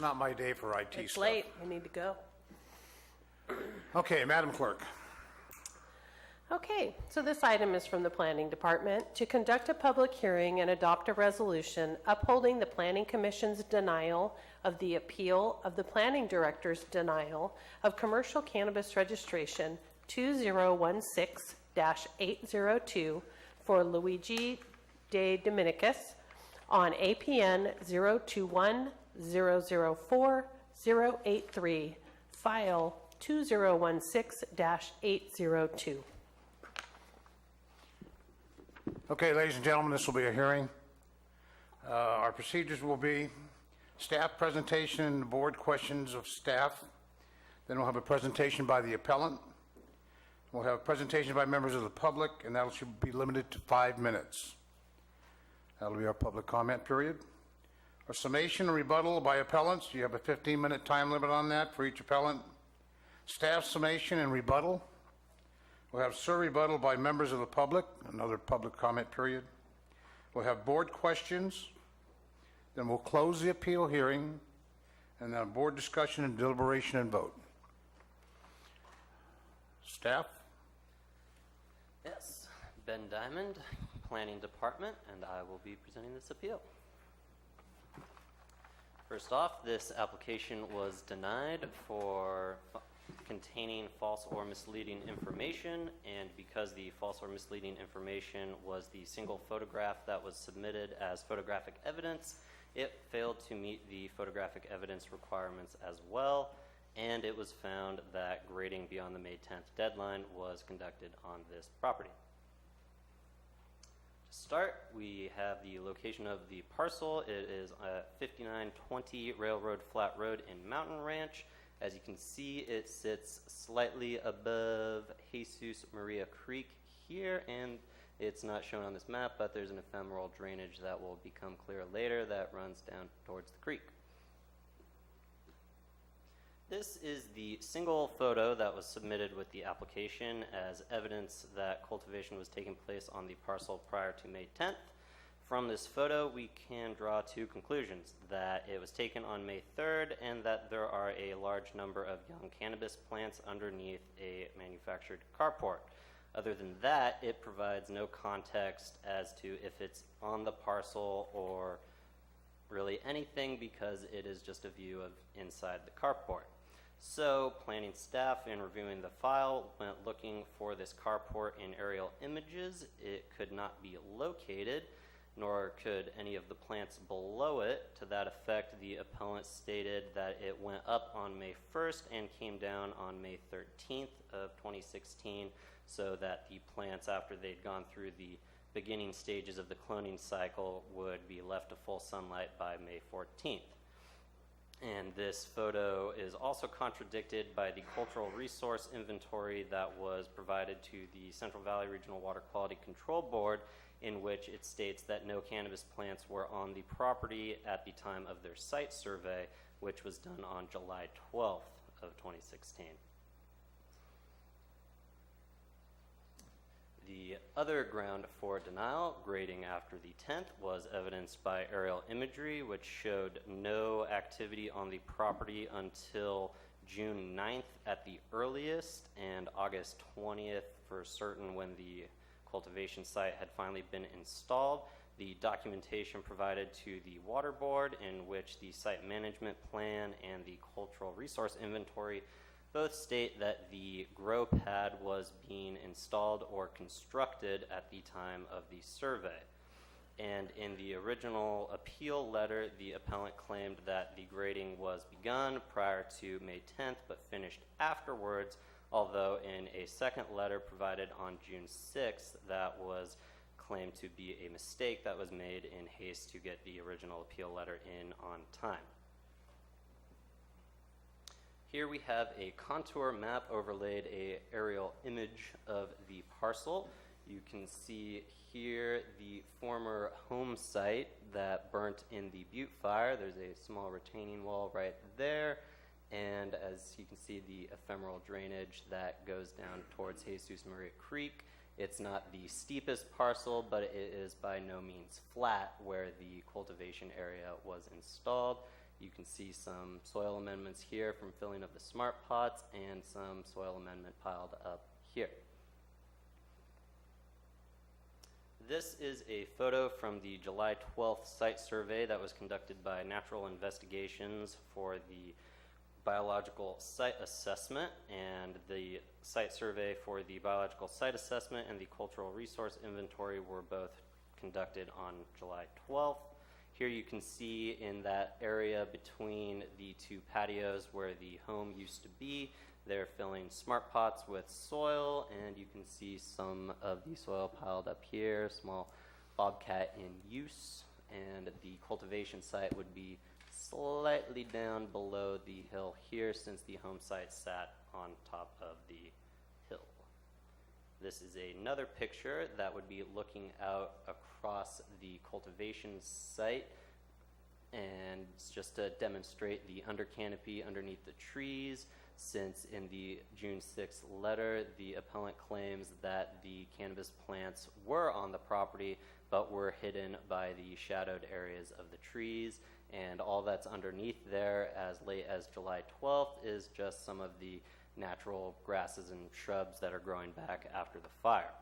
not my day for IT stuff. It's late, we need to go. Okay, Madam Clerk. Okay, so this item is from the Planning Department to conduct a public hearing and adopt a resolution upholding the Planning Commission's denial of the appeal of the Planning Director's denial of commercial cannabis registration 2016-802 for Luigi De Dominicus on APN 021-004-083, file 2016-802. Okay, ladies and gentlemen, this will be a hearing. Our procedures will be staff presentation, board questions of staff. Then we'll have a presentation by the appellant. We'll have a presentation by members of the public, and that should be limited to 5 minutes. That'll be our public comment period. A summation and rebuttal by appellants. You have a 15-minute time limit on that for each appellant. Staff summation and rebuttal. We'll have rebuttal by members of the public, another public comment period. We'll have board questions. Then we'll close the appeal hearing, and then board discussion and deliberation and vote. Staff? Yes, Ben Diamond, Planning Department, and I will be presenting this appeal. First off, this application was denied for containing false or misleading information, and because the false or misleading information was the single photograph that was submitted as photographic evidence, it failed to meet the photographic evidence requirements as well, and it was found that grading beyond the May 10th deadline was conducted on this property. To start, we have the location of the parcel. It is 5920 Railroad Flat Road in Mountain Ranch. As you can see, it sits slightly above Jesus Maria Creek here, and it's not shown on this map, but there's an ephemeral drainage that will become clear later that runs down towards the creek. This is the single photo that was submitted with the application as evidence that cultivation was taking place on the parcel prior to May 10th. From this photo, we can draw two conclusions: that it was taken on May 3rd and that there are a large number of young cannabis plants underneath a manufactured carport. Other than that, it provides no context as to if it's on the parcel or really anything, because it is just a view of inside the carport. So planning staff, in reviewing the file, went looking for this carport in aerial images. It could not be located, nor could any of the plants below it. To that effect, the appellant stated that it went up on May 1st and came down on May 13th of 2016, so that the plants, after they'd gone through the beginning stages of the cloning cycle, would be left to full sunlight by May 14th. And this photo is also contradicted by the cultural resource inventory that was provided to the Central Valley Regional Water Quality Control Board, in which it states that no cannabis plants were on the property at the time of their site survey, which was done on July 12th of 2016. The other ground for denial, grading after the 10th, was evidenced by aerial imagery, which showed no activity on the property until June 9th at the earliest, and August 20th for certain, when the cultivation site had finally been installed. The documentation provided to the water board, in which the site management plan and the cultural resource inventory both state that the grow pad was being installed or constructed at the time of the survey. And in the original appeal letter, the appellant claimed that the grading was begun prior to May 10th but finished afterwards, although in a second letter provided on June 6th, that was claimed to be a mistake that was made in haste to get the original appeal letter in on time. Here we have a contour map overlaid a aerial image of the parcel. You can see here the former home site that burnt in the Butte fire. There's a small retaining wall right there, and as you can see, the ephemeral drainage that goes down towards Jesus Maria Creek. It's not the steepest parcel, but it is by no means flat where the cultivation area was installed. You can see some soil amendments here from filling of the smart pots and some soil amendment piled up here. This is a photo from the July 12th site survey that was conducted by Natural Investigations for the biological site assessment, and the site survey for the biological site assessment and the cultural resource inventory were both conducted on July 12th. Here you can see in that area between the two patios where the home used to be, they're filling smart pots with soil, and you can see some of the soil piled up here, small bobcat in use, and the cultivation site would be slightly down below the hill here since the home site sat on top of the hill. This is another picture that would be looking out across the cultivation site, and it's just to demonstrate the under canopy underneath the trees, since in the June 6th letter, the appellant claims that the cannabis plants were on the property but were hidden by the shadowed areas of the trees, and all that's underneath there as late as July 12th is just some of the natural grasses and shrubs that are growing back after the fire.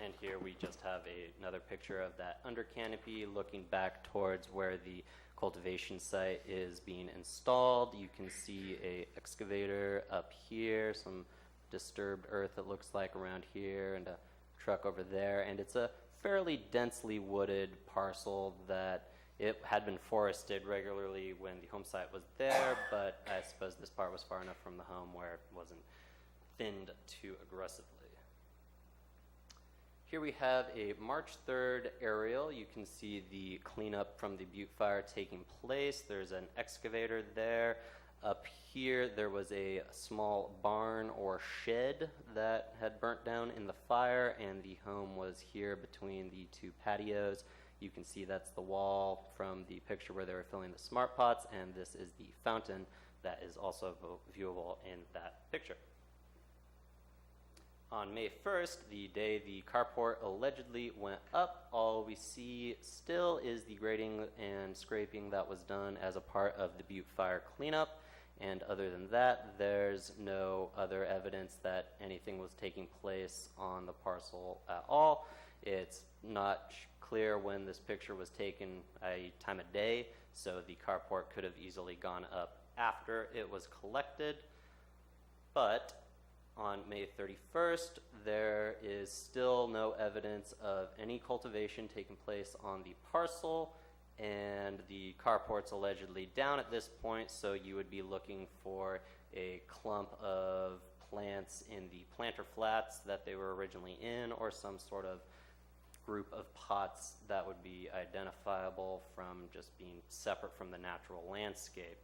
And here we just have another picture of that under canopy looking back towards where the cultivation site is being installed. You can see a excavator up here, some disturbed earth it looks like around here, and a truck over there. And it's a fairly densely wooded parcel that it had been forested regularly when the home site was there, but I suppose this part was far enough from the home where it wasn't thinned too aggressively. Here we have a March 3rd aerial. You can see the cleanup from the Butte fire taking place. There's an excavator there. Up here, there was a small barn or shed that had burnt down in the fire, and the home was here between the two patios. You can see that's the wall from the picture where they were filling the smart pots, and this is the fountain that is also viewable in that picture. On May 1st, the day the carport allegedly went up, all we see still is the grading and scraping that was done as a part of the Butte fire cleanup. And other than that, there's no other evidence that anything was taking place on the parcel at all. It's not clear when this picture was taken, a time of day, so the carport could have easily gone up after it was collected. But on May 31st, there is still no evidence of any cultivation taking place on the parcel, and the carport's allegedly down at this point, so you would be looking for a clump of plants in the planter flats that they were originally in, or some sort of group of pots that would be identifiable from just being separate from the natural landscape.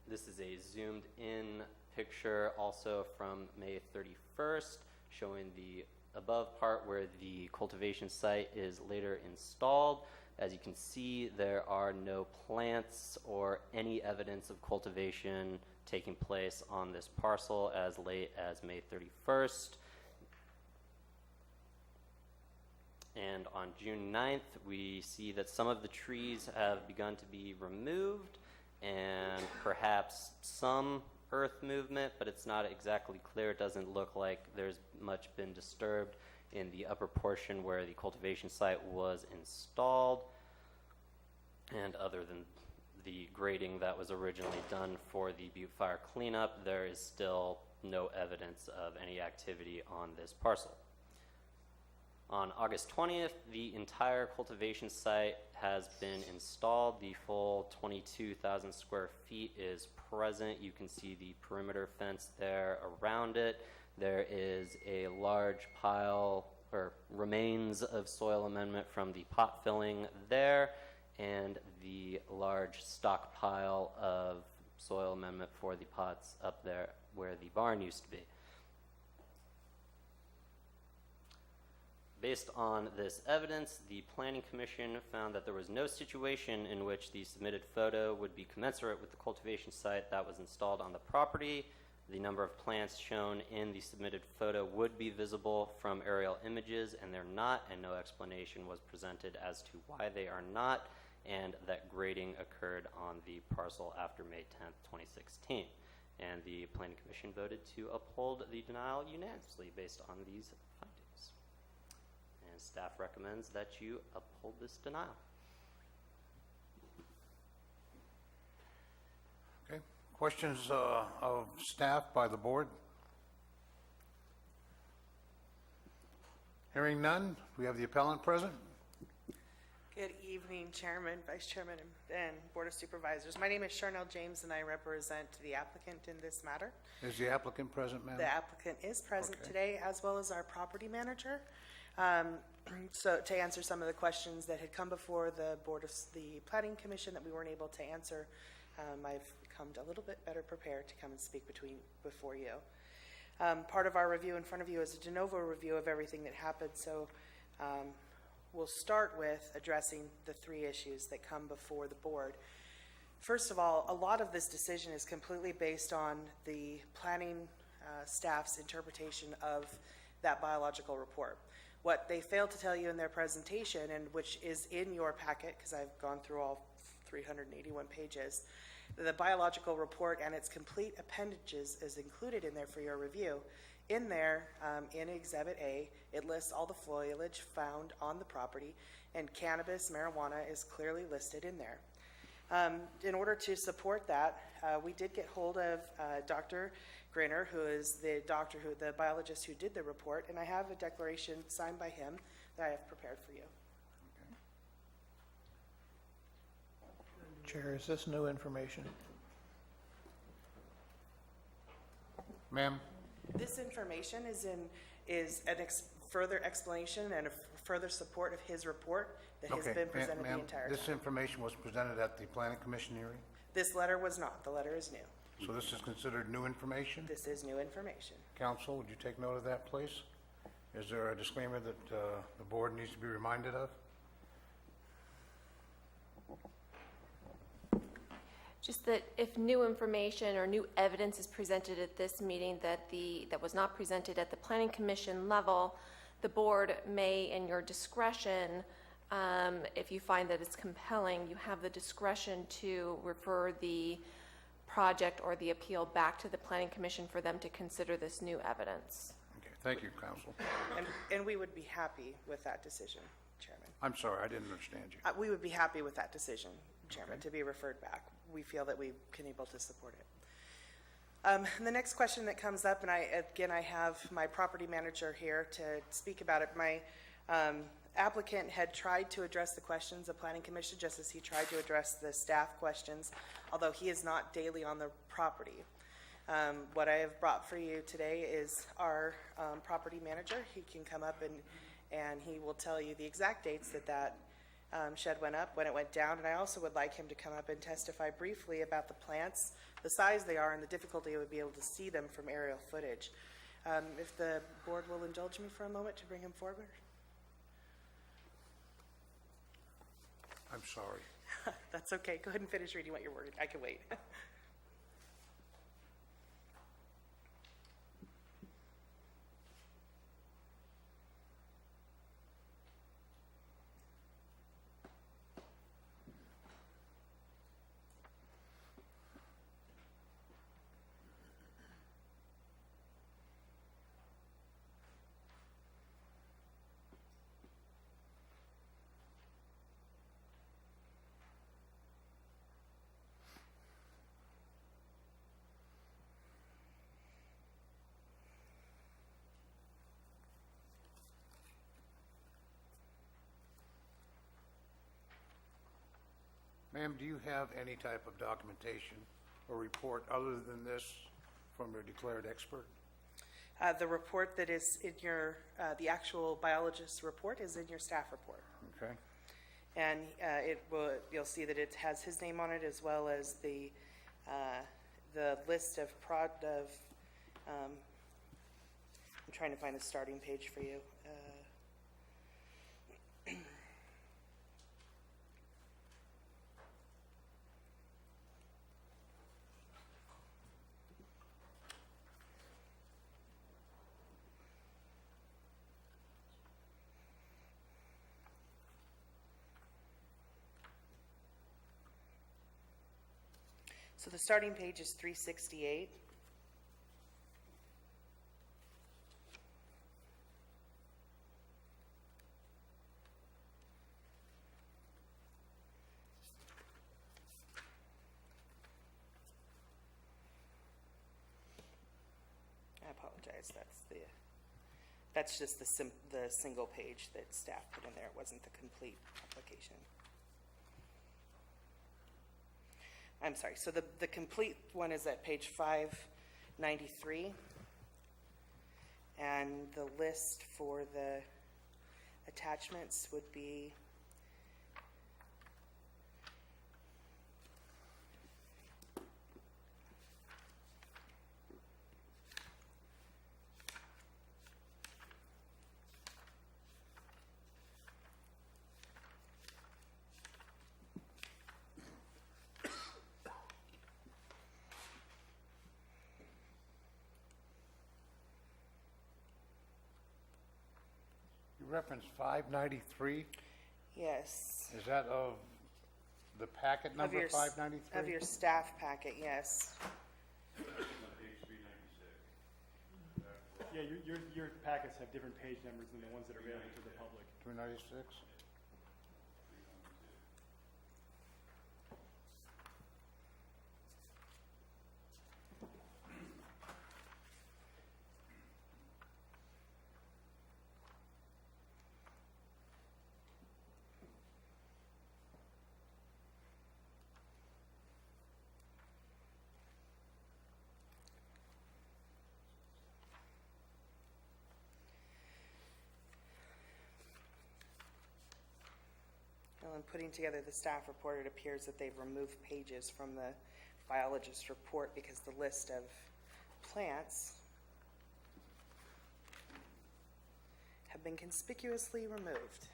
This is a zoomed in picture also from May 31st, showing the above part where the cultivation site is later installed. As you can see, there are no plants or any evidence of cultivation taking place on this parcel as late as May 31st. And on June 9th, we see that some of the trees have begun to be removed, and perhaps some earth movement, but it's not exactly clear. It doesn't look like there's much been disturbed in the upper portion where the cultivation site was installed. And other than the grading that was originally done for the Butte fire cleanup, there is still no evidence of any activity on this parcel. On August 20th, the entire cultivation site has been installed. The full 22,000 square feet is present. You can see the perimeter fence there around it. There is a large pile or remains of soil amendment from the pot filling there, and the large stockpile of soil amendment for the pots up there where the barn used to be. Based on this evidence, the Planning Commission found that there was no situation in which the submitted photo would be commensurate with the cultivation site that was installed on the property. The number of plants shown in the submitted photo would be visible from aerial images, and they're not, and no explanation was presented as to why they are not. and that grading occurred on the parcel after May 10th, 2016. And the Planning Commission voted to uphold the denial unanimously based on these findings. And staff recommends that you uphold this denial. Okay. Questions of staff by the board? Hearing none, we have the appellant present. Good evening, Chairman, Vice Chairman, and Board of Supervisors. My name is Charnel James, and I represent the applicant in this matter. Is the applicant present, ma'am? The applicant is present Okay. today, as well as our property manager. So to answer some of the questions that had come before the the Planning Commission that we weren't able to answer, I've come a little bit better prepared to come and speak before you. Part of our review in front of you is a de novo review of everything that happened, so we'll start with addressing the three issues that come before the board. First of all, a lot of this decision is completely based on the planning staff's interpretation of that biological report. What they failed to tell you in their presentation, and which is in your packet, because I've gone through all 381 pages, the biological report and its complete appendages is included in there for your review. In there, in Exhibit A, it lists all the foliage found on the property, and cannabis, marijuana is clearly listed in there. In order to support that, we did get hold of Dr. Grinner, who is the biologist who did the report, and I have a declaration signed by him that I have prepared for you. Chair, is this new information? Ma'am? This information is further explanation and a further support of his report that has Okay, been presented the ma'am, entire this time. information was presented at the planning commission hearing, This letter was not. The letter is new. so this is considered new information? This is new information. Council, would you take note of that, please? Is there a disclaimer that the board needs to be reminded of? Just that if new information or new evidence is presented at this meeting that was not presented at the planning commission level, the board may, in your discretion, if you find that it's compelling, you have the discretion to refer the project or the appeal back to the planning commission for them to consider this new evidence. Okay, thank you, council. And we would be happy with that decision, Chairman. I'm sorry, I didn't understand you. We would be happy with that decision, Chairman, Okay. to be referred back. We feel that we've been able to support it. The next question that comes up, and I have my property manager here to speak about it. My applicant had tried to address the questions of Planning Commission just as he tried to address the staff questions, although he is not daily on the property. What I have brought for you today is our property manager. He can come up and he will tell you the exact dates that shed went up, when it went down, and I also would like him to come up and testify briefly about the plants, the size they are, and the difficulty it would be able to see them from aerial footage. If the board will indulge me for a moment to bring him forward. I'm sorry. That's okay. Go ahead and finish reading what you're worried. I can wait. Ma'am, do you have any type of documentation or report other than this from your declared expert? The report that is in your, the actual biologist's report is in your staff report. Okay. And you'll see that it has his name on it as well as the list of I'm trying to find the starting page for you. So the starting page is 368. I apologize, that's just the single page that staff put in there. It wasn't the complete application. I'm sorry, so the complete one is at page 593. And the list for the attachments would be You referenced 593. yes. Is that of the packet number Of 593? Of your staff packet, yes. Yeah, your packets have different page numbers than the ones that are available to the public. 396? Well, in putting together the staff report, it appears that they've removed pages from the biologist's report because the list of plants have been conspicuously removed.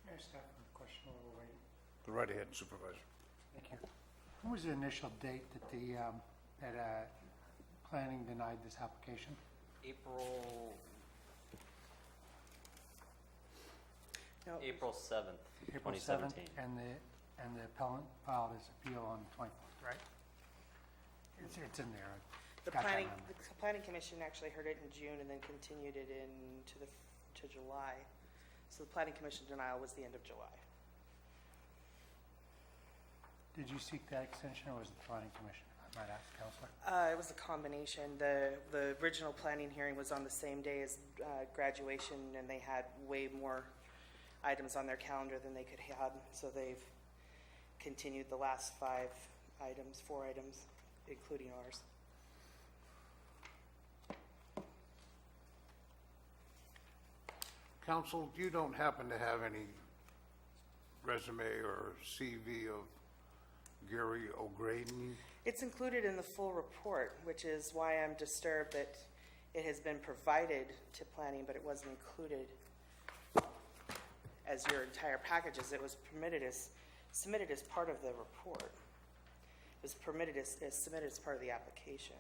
May I start with a question while we're waiting? Go right ahead, Supervisor. Thank you. What was the initial date that planning denied this application? No, April 7th, April 7th, 2017. and the appellant filed his appeal on the 24th, right? It's in there. the Got that planning, number. the planning commission actually heard it in June and then continued it to July. So the planning commission denial was the end of July. Did you seek that extension, or was it the planning commission? I might ask, Counselor. It was a combination. The original planning hearing was on the same day as graduation, and they had way more items on their calendar than they could have, so they've continued the last 4 items, including ours. Counsel, you don't happen to have any resume or CV of Gary O'Graden? It's included in the full report, which is why I'm disturbed that it has been provided to planning, but it wasn't included as your entire packages. It was submitted as part of the report. It was submitted as part of the application.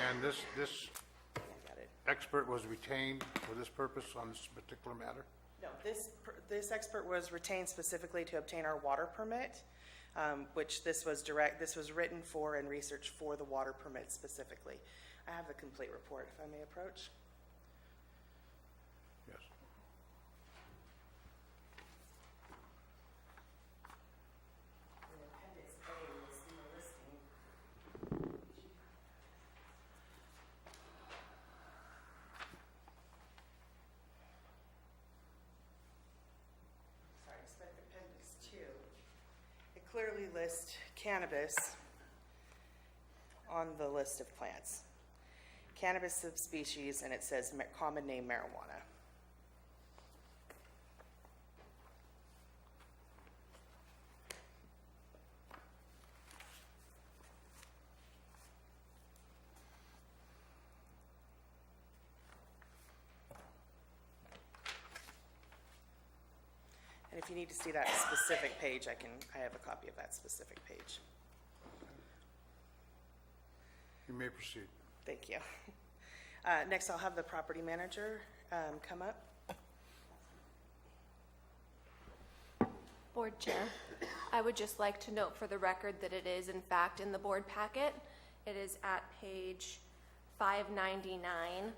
And this I got it. expert was retained for this purpose on this particular matter? No, this expert was retained specifically to obtain our water permit, which this was written for and researched for the water permit specifically. I have the complete report, if I may approach. Yes. Appendix A was in the listing. Sorry, I spent appendix 2. It clearly lists cannabis on the list of plants. Cannabis subspecies, and it says common name marijuana. And if you need to see that specific page, I have a copy of that specific page. You may proceed. Thank you. Next, I'll have the property manager come up. Board Chair, I would just like to note for the record that it is in fact in the board packet. It is at page 599,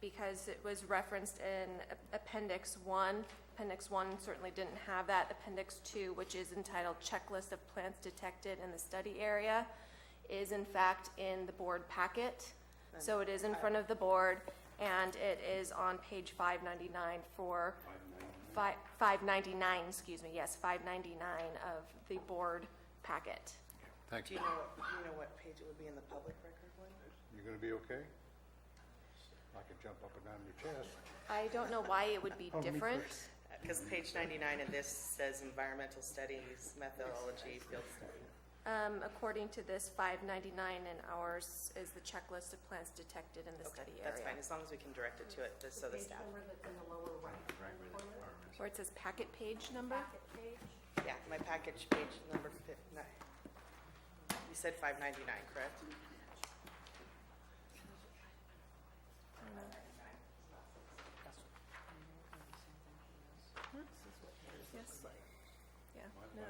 because it was referenced in Appendix 1. Appendix 1 certainly didn't have that. Appendix 2, which is entitled Checklist of Plants Detected in the Study Area, is in fact in the board packet. So it is in front of the board, and it is on page 599 for 599, excuse me, yes, 599 of the board packet. Thank Do you. you know what page it would be in the public record one? You gonna be okay? I can jump up and down your chest. I don't know why it would be different. Because page 99 of this says environmental studies, methodology, field study. According to this, 599 in ours is the checklist of plants detected in the study That's area. fine, as long as we can direct it to it, so the staff. Where it says packet page number? Yeah, my package page number 59. You said 599, correct? Yes. Yeah. No,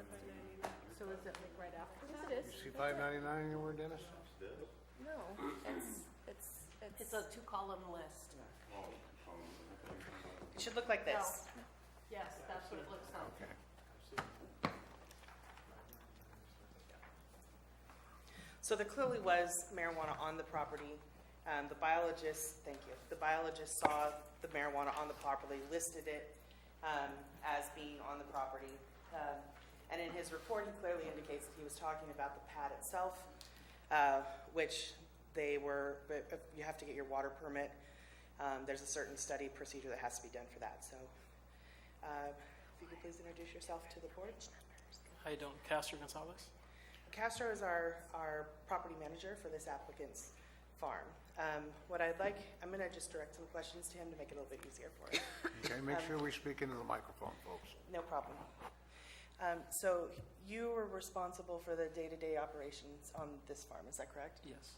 So is it like right after yes, that? it You is. see 599 anywhere, Dennis? No, It's a two-column list. It should look like this. Yes, that's what it looks like. Okay. So there clearly was marijuana on the property. The biologist, thank you, the biologist saw the marijuana on the property, listed it as being on the property. And in his report, he clearly indicates that he was talking about the pad itself, which they were, but you have to get your water permit. There's a certain study procedure that has to be done for that. So if you could please introduce yourself to the board. How you doing? Castro Gonzalez? Castro is our property manager for this applicant's farm. What I'd like, I'm going to just direct some questions to him to make it a little bit easier for him. Okay, make sure we speak into the microphone, folks. No problem. So you were responsible for the day-to-day operations on this farm, is that correct? Yes.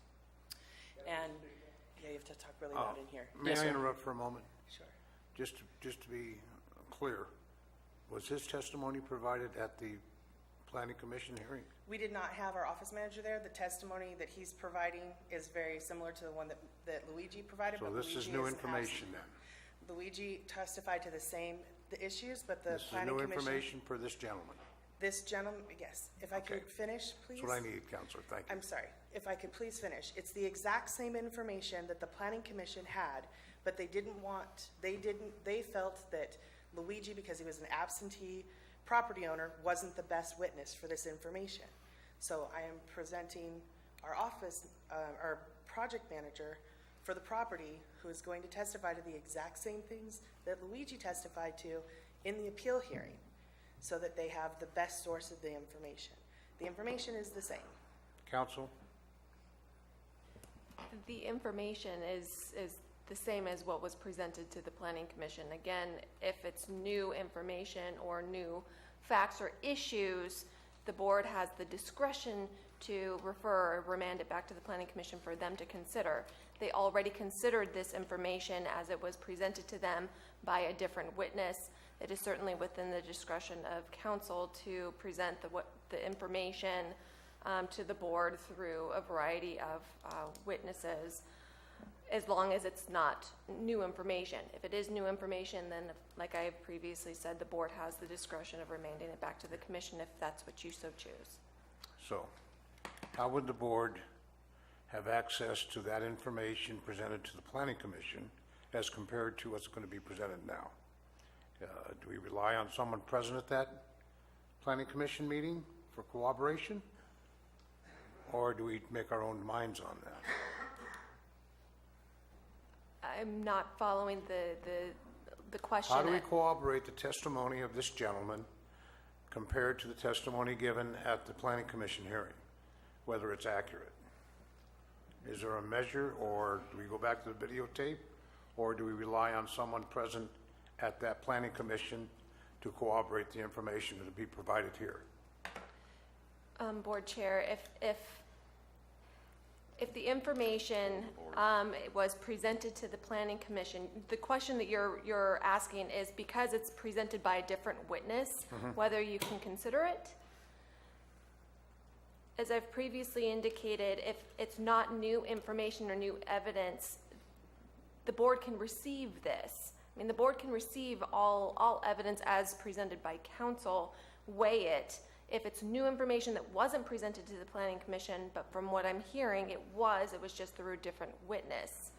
And, yeah, you have to talk really loud in here. May Yes, I sir. interrupt for a moment? Sure. Just to be clear, was his testimony provided at the Planning Commission hearing? We did not have our office manager there. The testimony that he's providing is very similar to the one that Luigi provided. So but this is Luigi new is information then? absent. Luigi testified to the issues, but the This is planning new commission. information for this gentleman. This gentleman, yes. If I could Okay. finish, please. That's what I need, Counselor, thank you. I'm sorry, if I could please finish. It's the exact same information that the planning commission had, but they they felt that Luigi, because he was an absentee property owner, wasn't the best witness for this information. So I am presenting our our project manager for the property, who is going to testify to the exact same things that Luigi testified to in the appeal hearing, so that they have the best source of the information. The information is the same. Counsel? The information is the same as what was presented to the Planning Commission. Again, if it's new information or new facts or issues, the board has the discretion to refer or remand it back to the Planning Commission for them to consider. They already considered this information as it was presented to them by a different witness. It is certainly within the discretion of council to present the information to the board through a variety of witnesses, as long as it's not new information. If it is new information, then, like I have previously said, the board has the discretion of remanding it back to the commission if that's what you so choose. So, how would the board have access to that information presented to the Planning Commission as compared to what's going to be presented now? Do we rely on someone present at that Planning Commission meeting for cooperation? Or do we make our own minds on that? I'm not following the question. How do we corroborate the testimony of this gentleman compared to the testimony given at the Planning Commission hearing, whether it's accurate? Is there a measure, or do we go back to the videotape, or do we rely on someone present at that Planning Commission to corroborate the information that will be provided here? Board Chair, if If the information was presented to the planning commission, the question that you're asking is because it's presented by a different witness, whether you can consider it? As I've previously indicated, if it's not new information or new evidence, the board can receive this. I mean, the board can receive all evidence as presented by council, weigh it. If it's new information that wasn't presented to the planning commission, but from what I'm hearing, it was just through a different witness.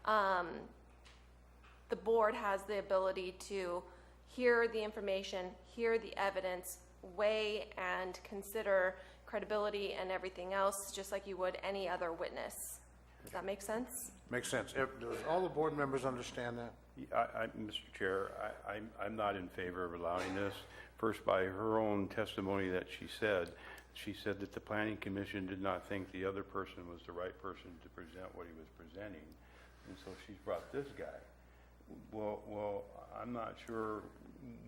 The board has the ability to hear the information, hear the evidence, weigh and consider credibility and everything else, just like you would any other witness. Does that make sense? Makes sense. Does all the board members understand that? Mr. Chair, I'm not in favor of allowing this. First, by her own testimony that she said that the planning commission did not think the other person was the right person to present what he was presenting, and so she's brought this guy. Well, I'm not sure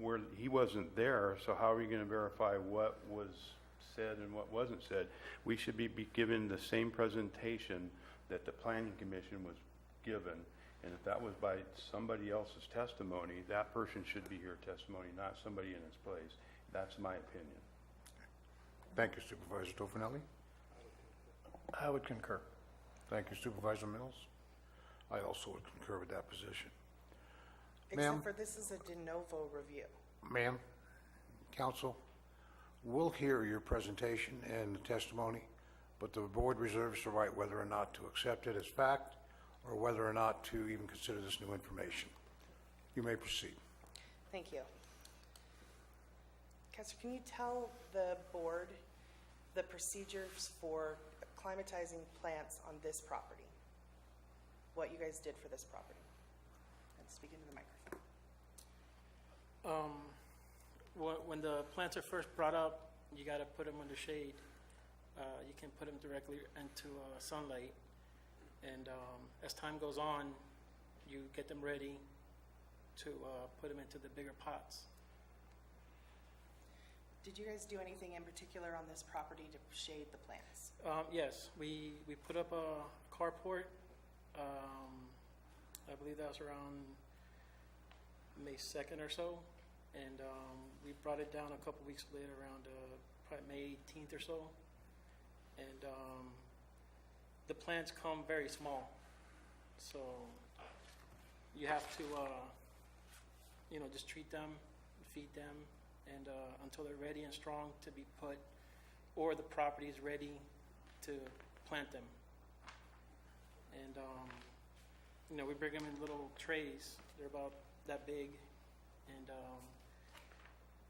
where, he wasn't there, so how are we going to verify what was said and what wasn't said? We should be given the same presentation that the planning commission was given, and if that was by somebody else's testimony, that person should be here testimony, not somebody in his place. That's my opinion. Thank you, Supervisor Tofinelli. I would concur. Thank you, Supervisor Mills. I also would concur with that position. Ma'am? Except for this is a de novo review. Ma'am, counsel, we'll hear your presentation and the testimony, but the board reserves the right whether or not to accept it as fact or whether or not to even consider this new information. You may proceed. Thank you. Kessler, can you tell the board the procedures for climatizing plants on this property? What you guys did for this property? And speak into the microphone. When the plants are first brought up, you got to put them under shade. You can put them directly into sunlight. And as time goes on, you get them ready to put them into the bigger pots. Did you guys do anything in particular on this property to shade the plants? Yes, we put up a carport. I believe that was around May 2nd or so. And we brought it down a couple weeks later, around probably May 18th or so. And the plants come very small, so you have to, just treat them, feed them, and until they're ready and strong to be put, or the property is ready to plant them. And we bring them in little trays. They're about that big, and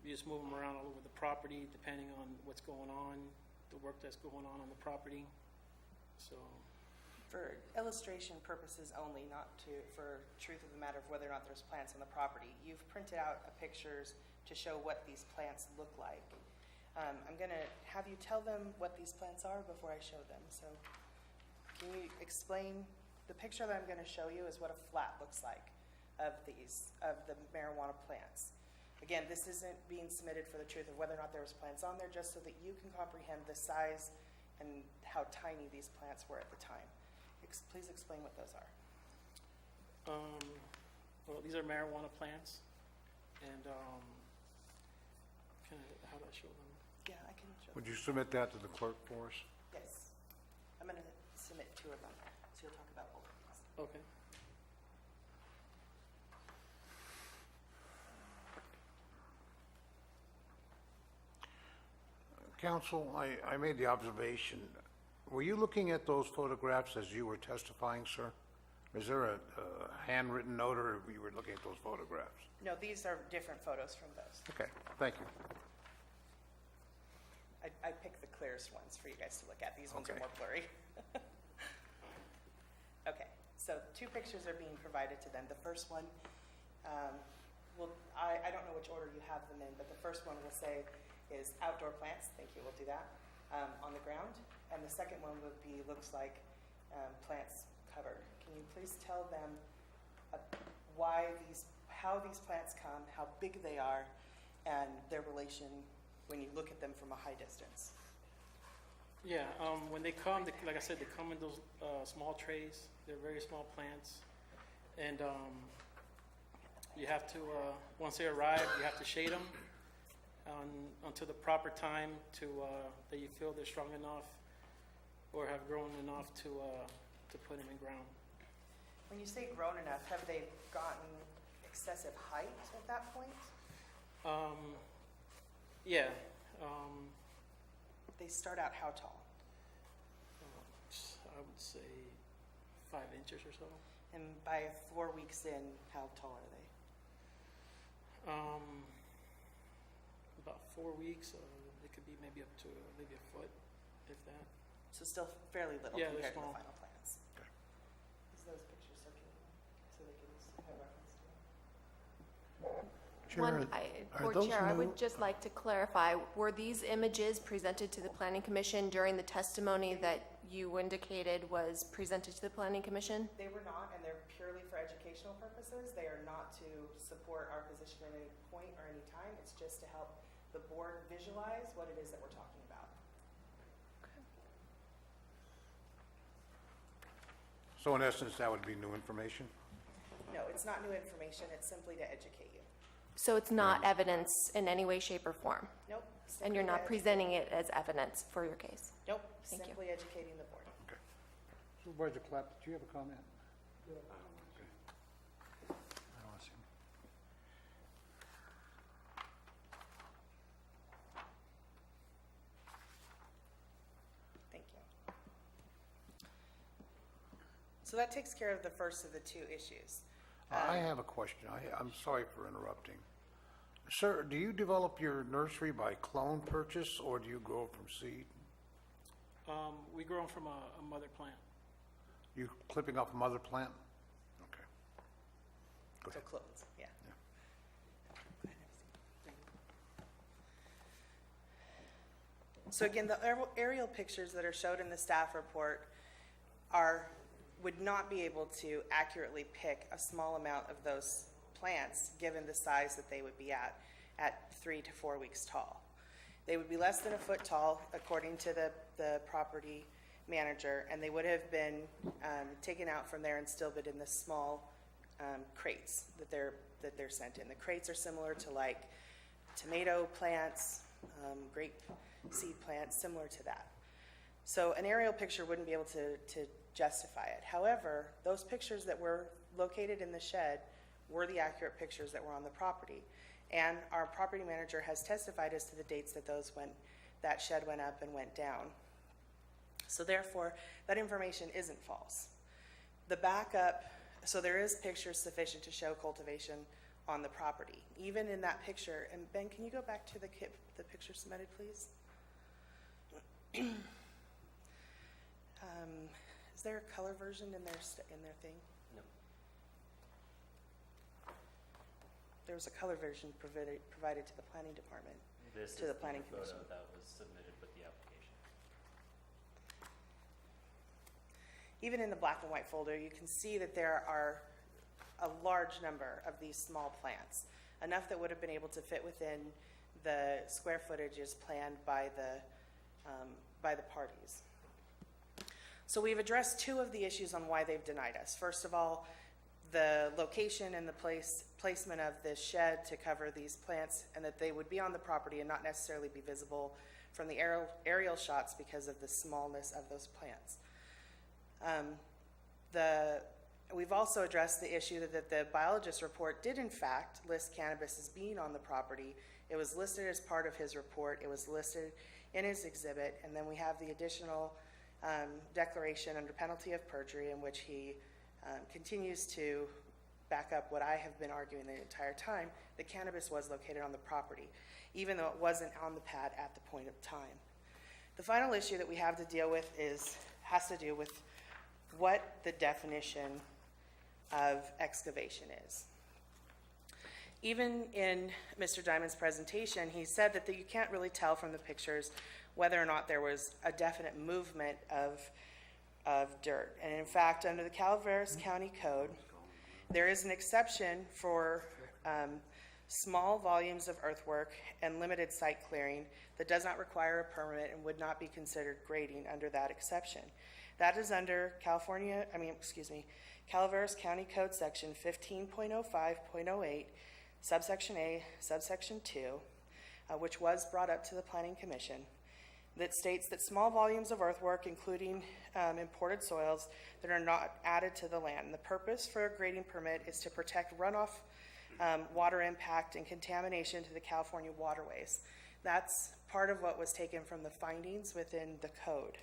you just move them around all over the property depending on what's going on, the work that's going on the property. So, For illustration purposes only, not for truth of the matter of whether or not there's plants on the property, you've printed out pictures to show what these plants look like. I'm going to have you tell them what these plants are before I show them. So can you explain, the picture that I'm going to show you is what a flat looks like of the marijuana plants. Again, this isn't being submitted for the truth of whether or not there was plants on there, just so that you can comprehend the size and how tiny these plants were at the time. Please explain what those are. well, these are marijuana plants, and how do I show them? Yeah, I can show. Would you submit that to the clerk for us? Yes. I'm going to submit two of them, so you'll talk about both of these. Okay. Counsel, I made the observation, were you looking at those photographs as you were testifying, sir? Is there a handwritten note, or you were looking at those photographs? No, these are different photos from those. Okay, thank you. I picked the clearest ones for you guys to look at. These ones are Okay. more blurry. Okay, so two pictures are being provided to them. The first one, I don't know which order you have them in, but the first one will say is outdoor plants. Thank you, we'll do that, on the ground. And the second one would be, looks like plants covered. Can you please tell them how these plants come, how big they are, and their relation when you look at them from a high distance? Yeah, when they come, like I said, they come in those small trays. They're very small plants. And you have to, once they arrive, you have to shade them until the proper time that you feel they're strong enough or have grown enough to put them in ground. When you say grown enough, have they gotten excessive height at that point? Yeah. They start out how tall? I would say 5 inches or so. And by 4 weeks in, how tall are they? About 4 weeks. It could be maybe up to maybe a foot, if that. So still fairly little Yeah, they're compared to the small. final plans. Is those pictures circulating so they can have reference to them? Board Chair, I would just like to clarify, were these images presented to the Planning Commission during the testimony that you indicated was presented to the Planning Commission? They were not, and they're purely for educational purposes. They are not to support our position at any point or any time. It's just to help the board visualize what it is that we're talking about. So in essence, that would be new information? No, it's not new information. It's simply to educate you. So it's not evidence in any way, shape, or form? Nope. And you're simply not to presenting it as evidence for your case? Nope, Thank you. simply educating the board. Supervisor Clapp, did you have a comment? I don't want to see him. Thank you. So that takes care of the first of the two issues. I have a question. I'm sorry for interrupting. Sir, do you develop your nursery by clone purchase, or do you grow from seed? We grow them from a mother plant. You clipping off a mother plant? Okay. Go So ahead. clones, yeah. So again, the aerial pictures that are showed in the staff report would not be able to accurately pick a small amount of those plants, given the size that they would be at 3 to 4 weeks tall. They would be less than a foot tall, according to the property manager, and they would have been taken out from there and still been in the small crates that they're sent in. The crates are similar to like tomato plants, grape seed plants, similar to that. So an aerial picture wouldn't be able to justify it. However, those pictures that were located in the shed were the accurate pictures that were on the property. And our property manager has testified as to the dates that that shed went up and went down. So therefore, that information isn't false. The backup, so there is pictures sufficient to show cultivation on the property. Even in that picture, and Ben, can you go back to the picture submitted, please? Is there a color version in their thing? No. There was a color version provided to the planning department. This To is the planning photo commission. that was submitted with the application. Even in the black and white folder, you can see that there are a large number of these small plants, enough that would have been able to fit within the square footages planned by the parties. So we've addressed two of the issues on why they've denied us. First of all, the location and the placement of this shed to cover these plants, and that they would be on the property and not necessarily be visible from the aerial shots because of the smallness of those plants. We've also addressed the issue that the biologist report did in fact list cannabis as being on the property. It was listed as part of his report. It was listed in his exhibit, and then we have the additional declaration under penalty of perjury in which he continues to back up what I have been arguing the entire time, that cannabis was located on the property, even though it wasn't on the pad at the point of time. The final issue that we have to deal with has to do with what the definition of excavation is. Even in Mr. Diamond's presentation, he said that you can't really tell from the pictures whether or not there was a definite movement of dirt. And in fact, under the Calaveras County Code, there is an exception for small volumes of earthwork, and limited site clearing that does not require a permit and would not be considered grading under that exception. That is under Calaveras County Code Section 15.05.08, subsection A, subsection 2, which was brought up to the Planning Commission, that states that small volumes of earthwork, including imported soils, that are not added to the land. And the purpose for a grading permit is to protect runoff, water impact, and contamination to the California waterways. That's part of what was taken from the findings within the code.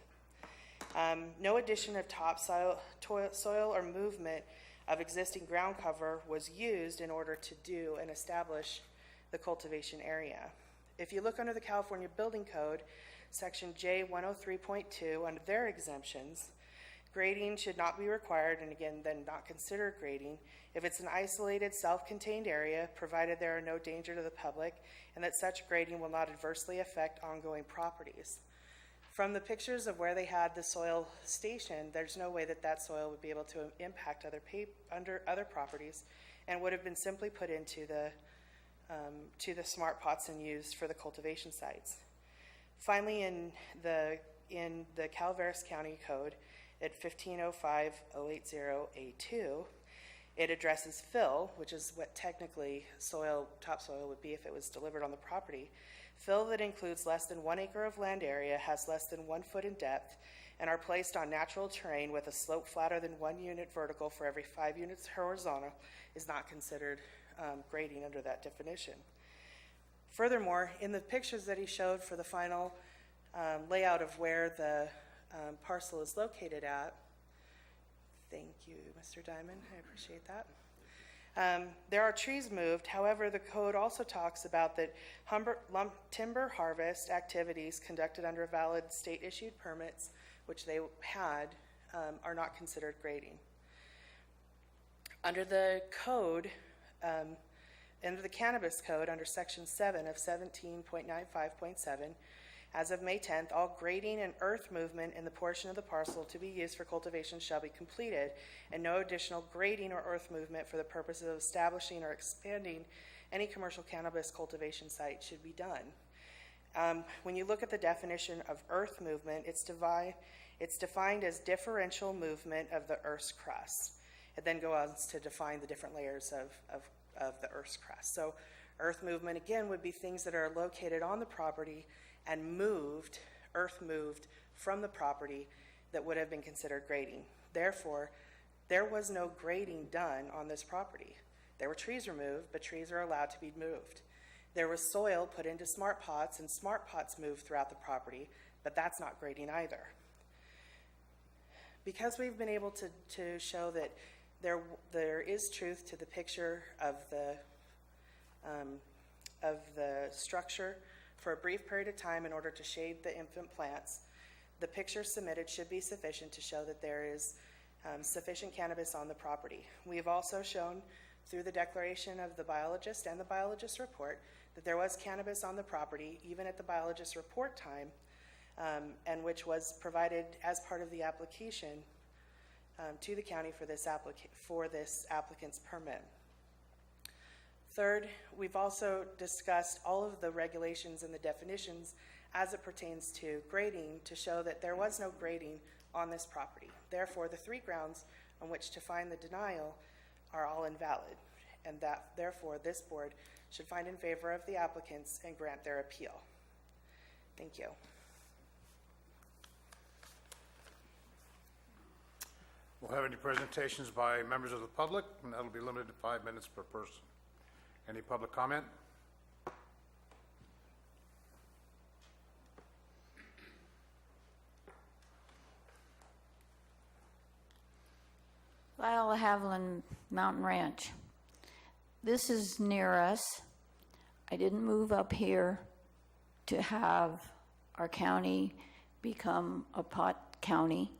No addition of topsoil, soil, or movement of existing ground cover was used in order to do and establish the cultivation area. If you look under the California Building Code, Section J103.2, under their exemptions, grading should not be required, and again, then not considered grading, if it's an isolated, self-contained area, provided there are no danger to the public, and that such grading will not adversely affect ongoing properties. From the pictures of where they had the soil stationed, there's no way that that soil would be able to impact other properties, and would have been simply put into the smart pots and used for the cultivation sites. Finally, in the Calaveras County Code at 1505.080A2, it addresses fill, which is what technically topsoil would be if it was delivered on the property. Fill that includes less than 1 acre of land area, has less than 1 foot in depth, and are placed on natural terrain with a slope flatter than 1 unit vertical for every 5 units horizontal is not considered grading under that definition. Furthermore, in the pictures that he showed for the final layout of where the parcel is located at, thank you, Mr. Diamond, I appreciate that. There are trees moved. However, the code also talks about that timber harvest activities conducted under valid state-issued permits, which they had, are not considered grading. Under the code, under the Cannabis Code, under Section 7 of 17.95.7, as of May 10th, all grading and earth movement in the portion of the parcel to be used for cultivation shall be completed, and no additional grading or earth movement for the purposes of establishing or expanding any commercial cannabis cultivation site should be done. When you look at the definition of earth movement, it's defined as differential movement of the earth's crust. It then goes on to define the different layers of the earth's crust. So earth movement, again, would be things that are located on the property and earth moved from the property that would have been considered grading. Therefore, there was no grading done on this property. There were trees removed, but trees are allowed to be moved. There was soil put into smart pots, and smart pots moved throughout the property, but that's not grading either. Because we've been able to show that there is truth to the picture of the structure for a brief period of time in order to shade the infant plants, the picture submitted should be sufficient to show that there is sufficient cannabis on the property. We have also shown through the declaration of the biologist and the biologist report that there was cannabis on the property even at the biologist report time, and which was provided as part of the application to the county for this applicant's permit. Third, we've also discussed all of the regulations and the definitions as it pertains to grading to show that there was no grading on this property. Therefore, the 3 grounds on which to find the denial are all invalid, and that therefore this board should find in favor of the applicants and grant their appeal. Thank you. We'll have any presentations by members of the public, and that'll be limited to 5 minutes per person. Any public comment? Lyle Haviland Mountain Ranch. This is near us. I didn't move up here to have our county become a pot county.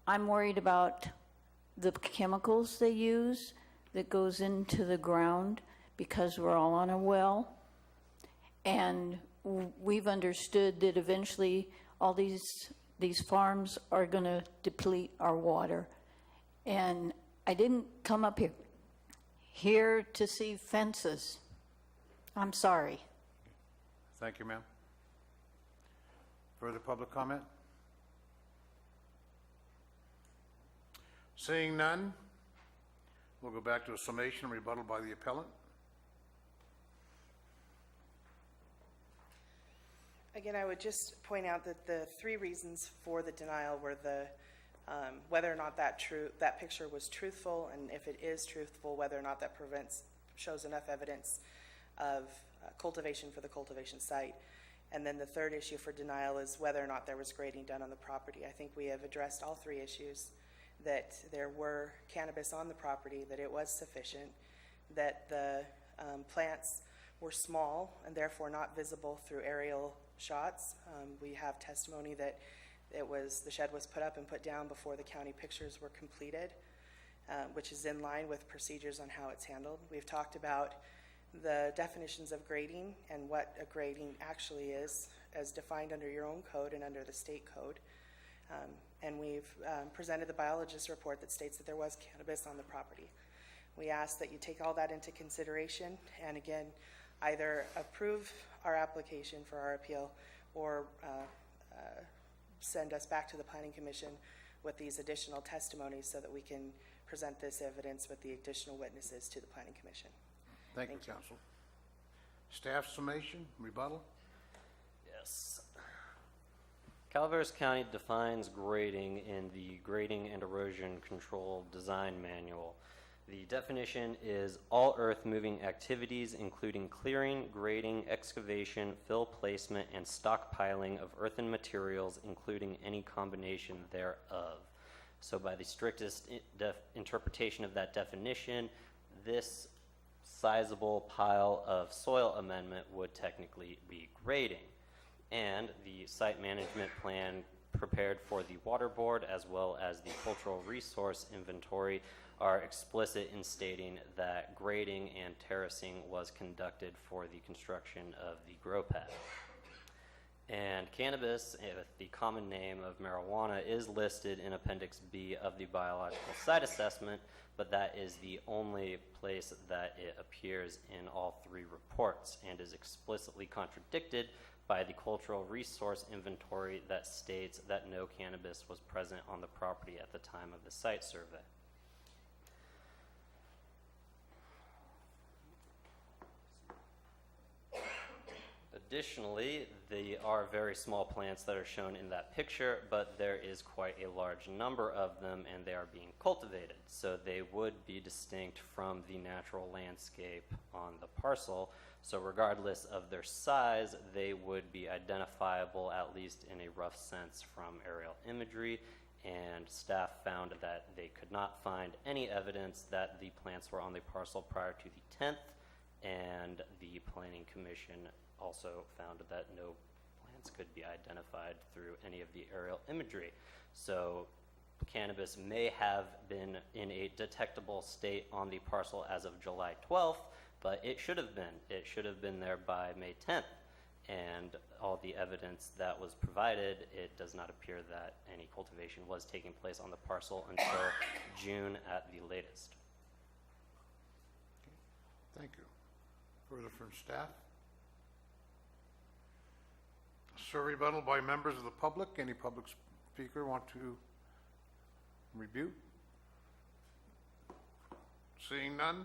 I'm worried about the chemicals they use that goes into the ground because we're all on a well. And we've understood that eventually all these farms are going to deplete our water. And I didn't come up here to see fences. I'm sorry. Thank you, ma'am. Further public comment? Seeing none, we'll go back to a summation and rebuttal by the appellant. Again, I would just point out that the three reasons for the denial were the whether or not that picture was truthful, and if it is truthful, whether or not that shows enough evidence of cultivation for the cultivation site. And then the third issue for denial is whether or not there was grading done on the property. I think we have addressed all three issues, that there were cannabis on the property, that it was sufficient, that the plants were small and therefore not visible through aerial shots. We have testimony that the shed was put up and put down before the county pictures were completed, which is in line with procedures on how it's handled. We've talked about the definitions of grading and what a grading actually is, as defined under your own code and under the state code. And we've presented the biologist's report that states that there was cannabis on the property. We ask that you take all that into consideration and, again, either approve our application for our appeal or send us back to the Planning Commission with these additional testimonies so that we can present this evidence with the additional witnesses to the Planning Commission. Thank you, counsel. Staff summation, rebuttal? Yes. Calaveras County defines grading in the Grading and Erosion Control Design Manual. The definition is all earth-moving activities, including clearing, grading, excavation, fill placement, and stockpiling of earthen materials, including any combination thereof. So by the strictest interpretation of that definition, this sizable pile of soil amendment would technically be grading. And the site management plan prepared for the water board as well as the cultural resource inventory are explicit in stating that grading and terracing was conducted for the construction of the grow pad. And cannabis, the common name of marijuana, is listed in Appendix B of the biological site assessment, but that is the only place that it appears in all three reports and is explicitly contradicted by the cultural resource inventory that states that no cannabis was present on the property at the time of the site survey. Additionally, there are very small plants that are shown in that picture, but there is quite a large number of them and they are being cultivated. So they would be distinct from the natural landscape on the parcel. So regardless of their size, they would be identifiable, at least in a rough sense, from aerial imagery. And staff found that they could not find any evidence that the plants were on the parcel prior to the 10th, and the Planning Commission also found that no plants could be identified through any of the aerial imagery. So cannabis may have been in a detectable state on the parcel as of July 12th, but it should have been. It should have been there by May 10th. And all the evidence that was provided, it does not appear that any cultivation was taking place on the parcel until June at the latest. Thank you. Further from staff? Sir, rebuttal by members of the public. Any public speaker want to rebuke? Seeing none,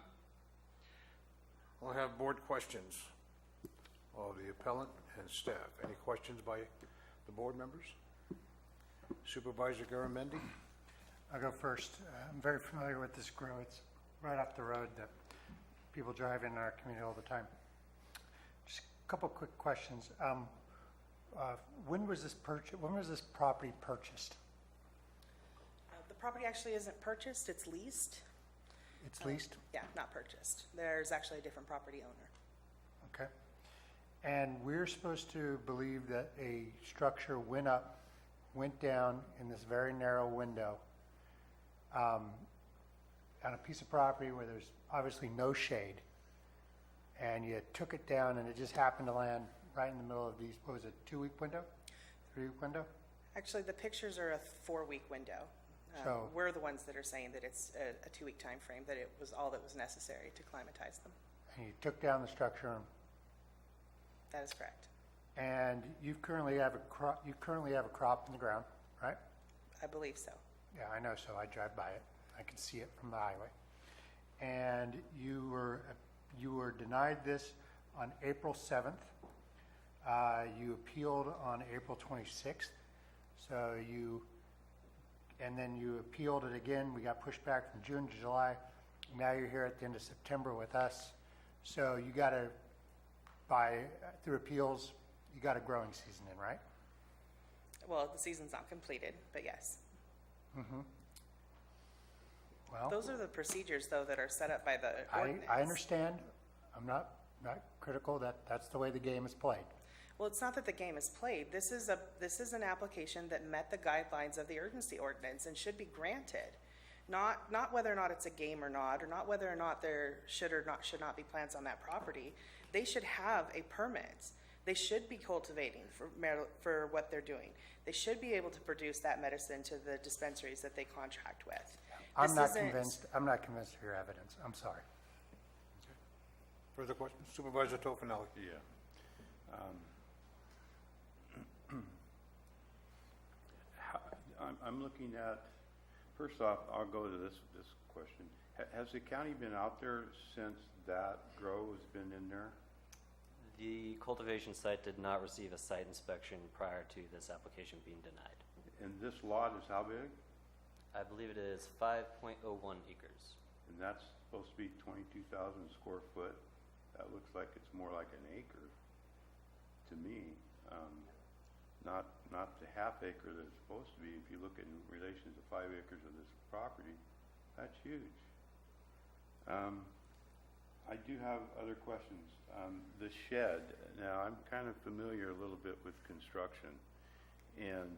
we'll have board questions of the appellant and staff. Any questions by the board members? Supervisor Garamendi? I'll go first. I'm very familiar with this grow. It's right off the road that people drive in our community all the time. Just a couple quick questions. When was this property purchased? The property actually isn't purchased, it's leased. It's leased? Yeah, not purchased. There's actually a different property owner. Okay. And we're supposed to believe that a structure went up, went down in this very narrow window on a piece of property where there's obviously no shade, and you took it down and it just happened to land right in the middle of these, what was it, 2-week window? 3-week window? Actually, the pictures are a 4-week window. So- We're the ones that are saying that it's a 2-week time frame, that it was all that was necessary to climatize them. And you took down the structure, That is correct. and you currently have a crop in the ground, right? I believe so. Yeah, I know, so I drive by it. I can see it from the highway. And you were denied this on April 7th. You appealed on April 26th. And then you appealed it again. We got pushed back from June to July. Now you're here at the end of September with us. So you got to, through appeals, you got a growing season in, right? Well, the season's not completed, but yes. Well, Those are the procedures, though, that are set up by the ordinance. I understand. I'm not critical. That's the way the game is played. Well, it's not that the game is played. This is an application that met the guidelines of the urgency ordinance and should be granted. Not whether or not it's a game or not whether or not there should not be plants on that property. They should have a permit. They should be cultivating for what they're doing. They should be able to produce that medicine to the dispensaries that they contract with. I'm This not isn't- convinced. I'm not convinced of your evidence. I'm sorry. Further questions? Supervisor Toffenelli. Yeah. I'm looking at, first off, I'll go to this question. Has the county been out there since that grow has been in there? The cultivation site did not receive a site inspection prior to this application being denied. And this lot is how big? I believe it is 5.01 acres. And that's supposed to be 22,000 square foot. That looks like it's more like an acre to me. Not the half acre that it's supposed to be. If you look in relation to 5 acres of this property, that's huge. I do have other questions. The shed, now I'm kind of familiar a little bit with construction, and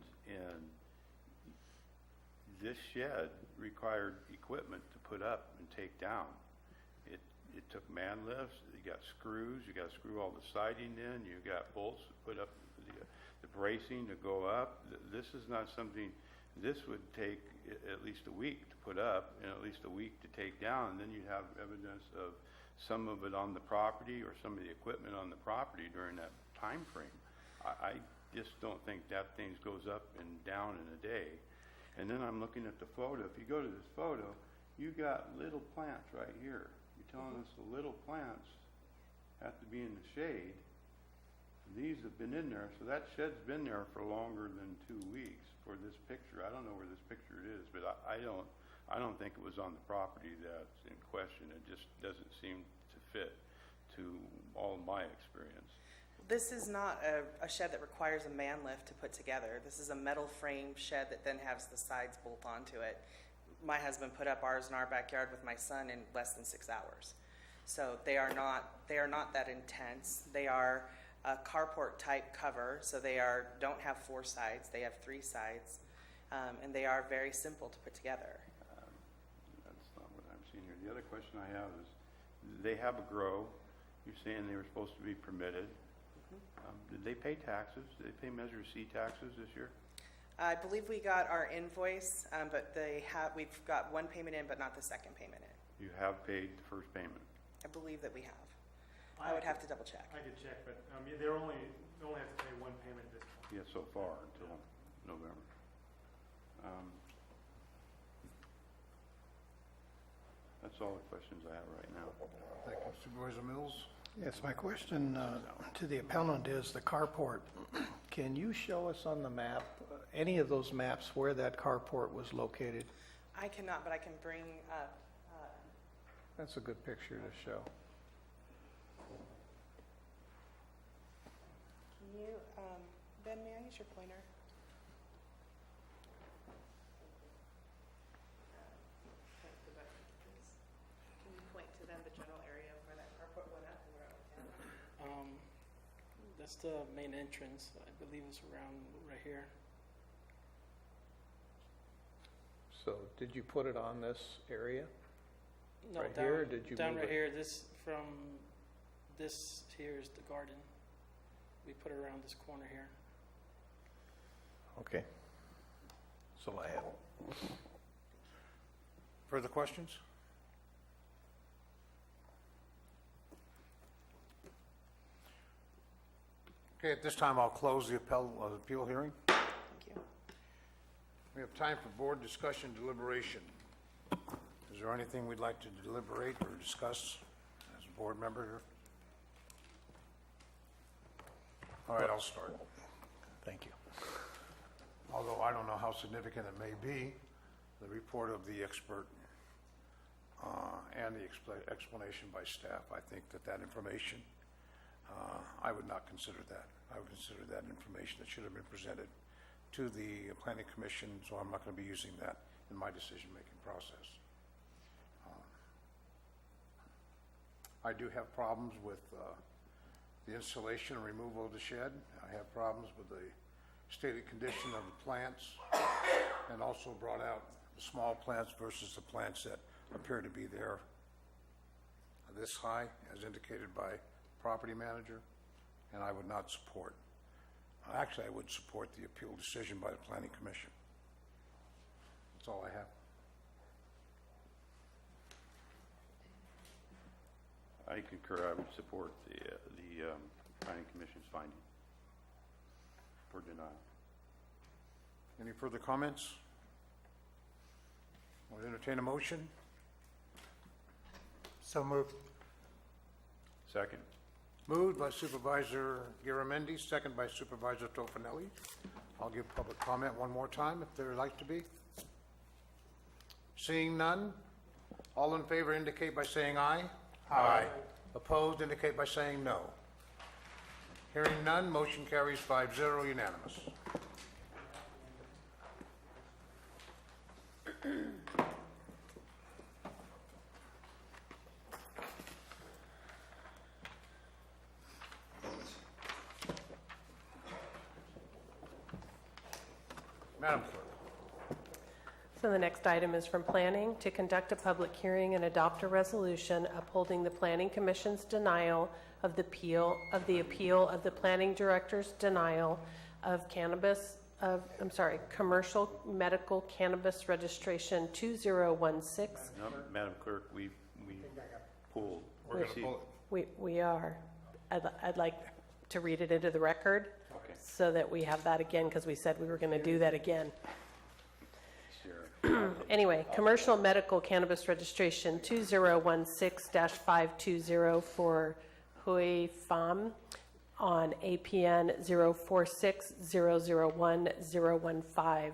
this shed required equipment to put up and take down. It took man lifts, you got screws, you got to screw all the siding in, you got bolts to put up the bracing to go up. This is not something, this would take at least a week to put up and at least a week to take down, and then you'd have evidence of some of it on the property or some of the equipment on the property during that time frame. I just don't think that thing goes up and down in a day. And then I'm looking at the photo. If you go to this photo, you got little plants right here. You're telling us the little plants have to be in the shade. These have been in there, so that shed's been there for longer than 2 weeks for this picture. I don't know where this picture is, but I don't think it was on the property that's in question. It just doesn't seem to fit to all of my experience. This is not a shed that requires a man lift to put together. This is a metal frame shed that then has the sides bolt onto it. My husband put up ours in our backyard with my son in less than 6 hours. So they are not that intense. They are a carport type cover, so they don't have 4 sides. They have 3 sides, and they are very simple to put together. That's not what I'm seeing here. The other question I have is, they have a grow. You're saying they were supposed to be permitted. Did they pay taxes? Did they pay Measure C taxes this year? I believe we got our invoice, but we've got one payment in, but not the second payment in. You have paid the first payment. I believe that we have. I would have to double check. I could check, but they only have to pay one payment at this point. Yeah, so far until November. That's all the questions I have right now. Thank you. Supervisor Mills? Yes, my question to the appellant is the carport. Can you show us on the map, any of those maps, where that carport was located? I cannot, but I can bring up. That's a good picture to show. Can you, Ben, may I use your pointer? Can you point to them the general area of where that carport went up and where it went down? That's the main entrance. I believe it's around right here. So did you put it on this area? No, Right down, here, or did you down move right it? here. This here is the garden. We put it around this corner here. Okay. So I have. Further questions? Okay, at this time, I'll close the appeal hearing. Thank you. We have time for board discussion deliberation. Is there anything we'd like to deliberate or discuss as a board member here? All right, I'll start. Thank you. Although I don't know how significant it may be, the report of the expert and the explanation by staff, I think that information, I would not consider that. I would consider that information that should have been presented to the Planning Commission, so I'm not going to be using that in my decision-making process. I do have problems with the installation and removal of the shed. I have problems with the stated condition of the plants, and also brought out the small plants versus the plants that appear to be there this high, as indicated by property manager, and I would not support. Actually, I would support the appeal decision by the Planning Commission. That's all I have. I concur. I would support the Planning Commission's finding for denial. Any further comments? I'll entertain a motion. So moved. Second. Moved by Supervisor Garamendi, second by Supervisor Tofinelli. I'll give public comment one more time if there would like to be. Seeing none, all in favor indicate by saying aye. Aye. Opposed indicate by saying no. Hearing none, motion carries 5-0, unanimous. Madam Clerk. So the next item is from Planning, to conduct a public hearing and adopt a resolution upholding the Planning Commission's denial of the appeal of the Planning Director's denial of commercial medical cannabis registration 2016. No, Madam Clerk, we pulled. We're going to pull it. We are. I'd like to read it into the record. Okay. So that we have that again, because we said we were going to do that again. Sure. Anyway, commercial medical cannabis registration 2016-520 for Hui Pham on APN 046001015.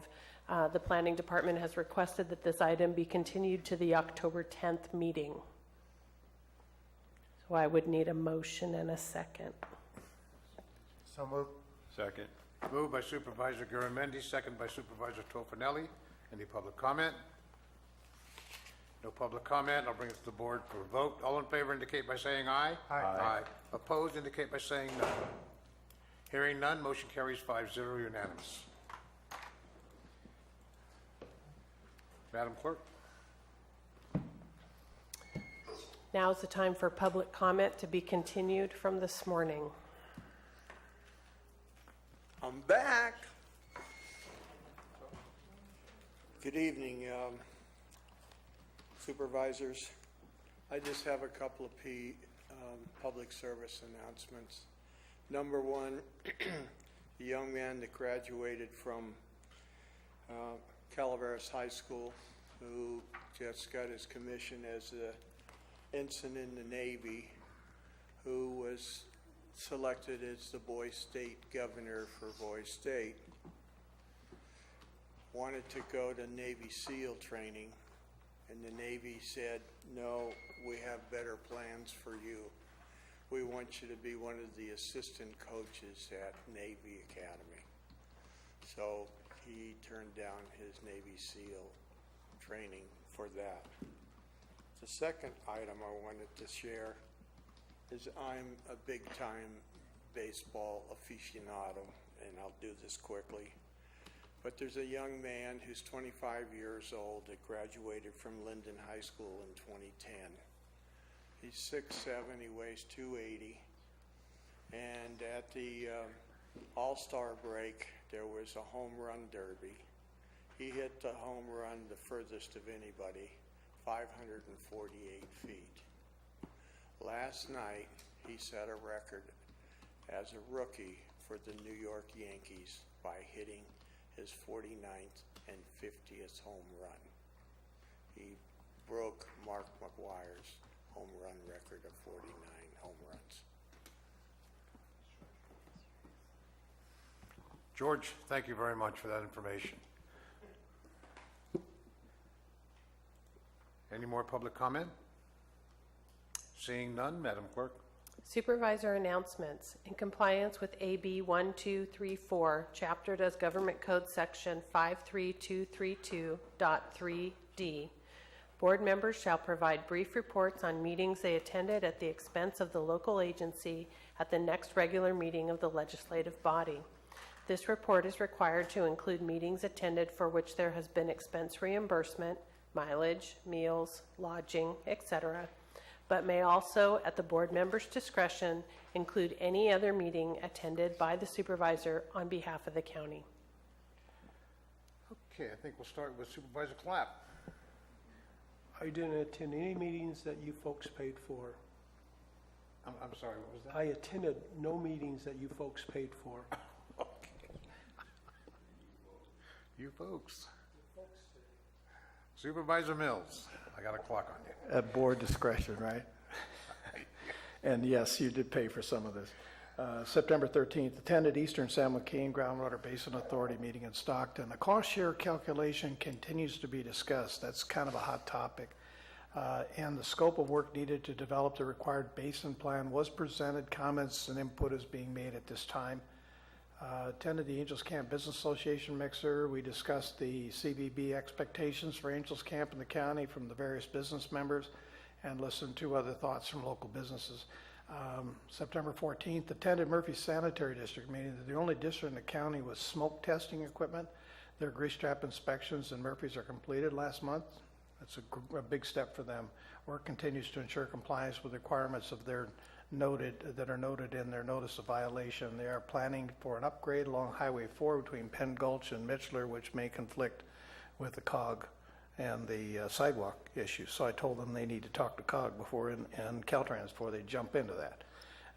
The Planning Department has requested that this item be continued to the October 10th meeting. So I would need a motion and a second. So moved. Second. Moved by Supervisor Garamendi, second by Supervisor Tofinelli. Any public comment? No public comment. I'll bring it to the board for a vote. All in favor indicate by saying aye. Aye. Aye. Opposed indicate by saying no. Hearing none, motion carries 5-0, unanimous. Madam Clerk? Now is the time for public comment to be continued from this morning. I'm back. Good evening, supervisors. I just have a couple of public service announcements. Number one, the young man that graduated from Calaveras High School, who just got his commission as an ensign in the Navy, who was selected as the Boys State governor for Boys State, wanted to go to Navy SEAL training, and the Navy said, no, we have better plans for you. We want you to be one of the assistant coaches at Navy Academy. So he turned down his Navy SEAL training for that. The second item I wanted to share is I'm a big-time baseball aficionado, and I'll do this quickly. But there's a young man who's 25 years old that graduated from Linden High School in 2010. He's 6'7", he weighs 280. And at the All-Star break, there was a home run derby. He hit the home run the furthest of anybody 548 feet. Last night, he set a record as a rookie for the New York Yankees by hitting his 49th and 50th home run. He broke Mark McGwire's home run record of 49 home runs. George, thank you very much for that information. Any more public comment? Seeing none, Madam Clerk. Supervisor announcements. In compliance with AB 1234, chaptered as Government Code Section 53232.3D, board members shall provide brief reports on meetings they attended at the expense of the local agency at the next regular meeting of the legislative body. This report is required to include meetings attended for which there has been expense reimbursement, mileage, meals, lodging, etc., but may also, at the board member's discretion, include any other meeting attended by the supervisor on behalf of the county. Okay, I think we'll start with Supervisor Clapp. I didn't attend any meetings that you folks paid for. I'm sorry, what was that? I attended no meetings that you folks paid for. Okay. You folks. Supervisor Mills, I got a clock on you. At board discretion, right? And yes, you did pay for some of this. September 13th, attended Eastern San Joaquin Groundwater Basin Authority meeting in Stockton. The cost share calculation continues to be discussed. That's kind of a hot topic. And the scope of work needed to develop the required basin plan was presented. Comments and input is being made at this time. Attended the Angels Camp Business Association mixer. We discussed the CVB expectations for Angels Camp in the county from the various business members and listened to other thoughts from local businesses. September 14th, attended Murphy Sanitary District meeting. They're the only district in the county with smoke testing equipment. Their grease trap inspections in Murphy's are completed last month. That's a big step for them. Work continues to ensure compliance with requirements of their that are noted in their notice of violation. They are planning for an upgrade along Highway 4 between Penn Gulch and Mitchler, which may conflict with the COG and the sidewalk issue. So I told them they need to talk to COG before and Caltrans before they jump into that.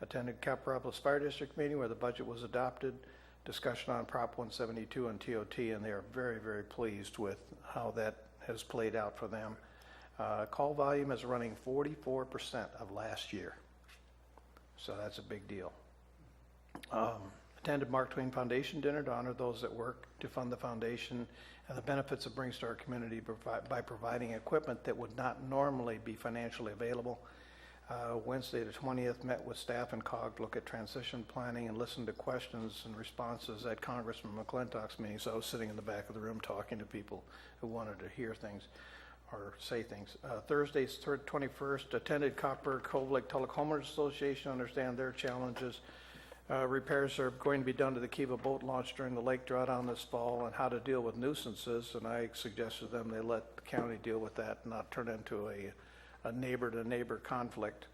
Attended Caparopolis Fire District meeting where the budget was adopted, discussion on Prop 172 and TOT, and they are very, very pleased with how that has played out for them. Call volume is running 44% of last year. So that's a big deal. Attended Mark Twain Foundation dinner to honor those that work to fund the foundation and the benefits it brings to our community by providing equipment that would not normally be financially available. Wednesday the 20th, met with staff and COG to look at transition planning and listen to questions and responses at Congressman McClintock's meeting. So I was sitting in the back of the room talking to people who wanted to hear things or say things. Thursday, 21st, attended Copper Cove Lake Telehomeowners Association, understand their challenges. Repairs are going to be done to the Kiva boat launch during the lake drawdown this fall and how to deal with nuisances. And I suggested to them they let the county deal with that and not turn into a neighbor-to-neighbor conflict.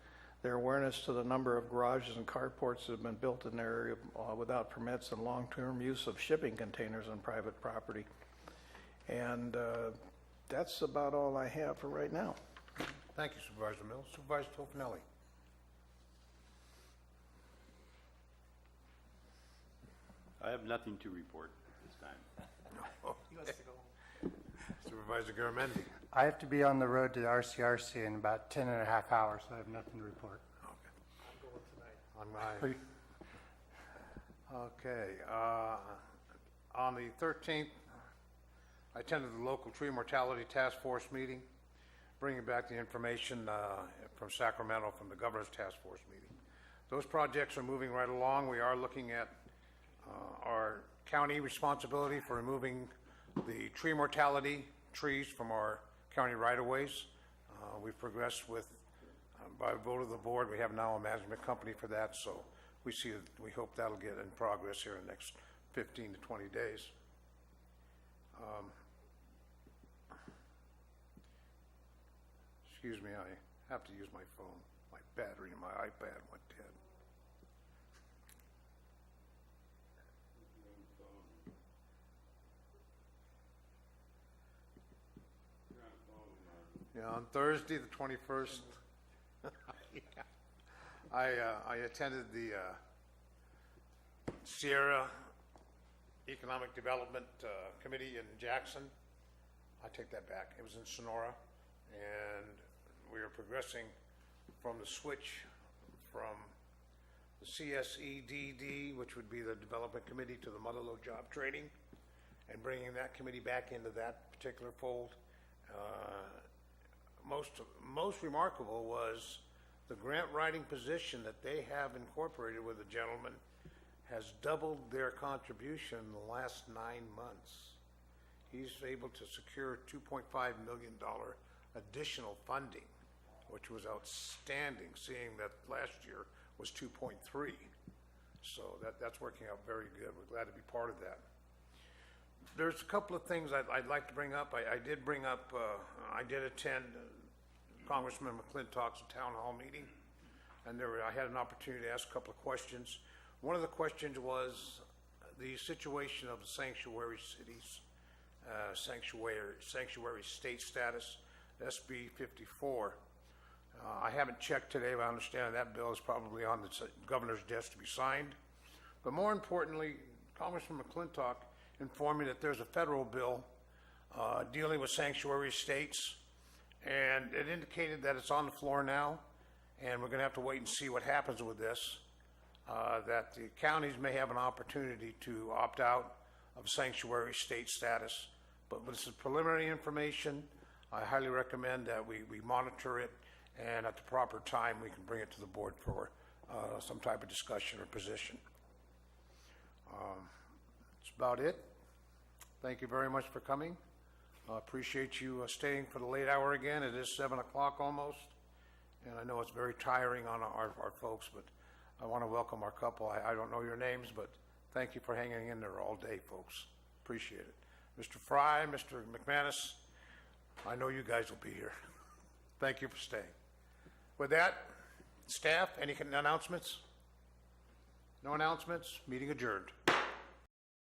Their awareness to the number of garages and carports that have been built in their area without permits and long-term use of shipping containers on private property. And that's about all I have for right now. Thank you, Supervisor Mills. Supervisor Tofinelli. I have nothing to report this time. He wants to go. Supervisor Garamendi. I have to be on the road to the RCRC in about 10 and a half hours, so I have nothing to report. On my, okay, on the 13th, I attended the local tree mortality task force meeting, bringing back the information from Sacramento from the governor's task force meeting. Those projects are moving right along. We are looking at our county responsibility for removing the tree mortality trees from our county right-of-ways. We've progressed with, by vote of the board, we have now a management company for that, so we hope that'll get in progress here in the next 15 to 20 days. Excuse me, I have to use my phone. My battery in my iPad went dead. Yeah, on Thursday, the 21st, yeah, I attended the Sierra Economic Development Committee in Jackson. I take that back. It was in Sonora, and we are progressing from the switch from the CSEDD, which would be the Development Committee, to the Mother Lode Job Training, and bringing that committee back into that particular fold. Most remarkable was the grant writing position that they have incorporated with the gentleman has doubled their contribution in the last 9 months. He's able to secure $2.5 million additional funding, which was outstanding, seeing that last year was 2.3. So that's working out very good. We're glad to be part of that. There's a couple of things I'd like to bring up. I did bring up, I did attend Congressman McClintock's town hall meeting, and I had an opportunity to ask a couple of questions. One of the questions was the situation of the sanctuary cities, sanctuary state status, SB 54. I haven't checked today, but I understand that bill is probably on the governor's desk to be signed. But more importantly, Congressman McClintock informed me that there's a federal bill dealing with sanctuary states, and it indicated that it's on the floor now, and we're going to have to wait and see what happens with this, that the counties may have an opportunity to opt out of sanctuary state status. But this is preliminary information. I highly recommend that we monitor it, and at the proper time, we can bring it to the board for some type of discussion or position. That's about it. Thank you very much for coming. I appreciate you staying for the late hour again. It is 7 o'clock almost, and I know it's very tiring on our folks, but I want to welcome our couple. I don't know your names, but thank you for hanging in there all day, folks. Appreciate it. Mr. Fry, Mr. McManus, I know you guys will be here. Thank you for staying. With that, staff, any announcements? No announcements? Meeting adjourned.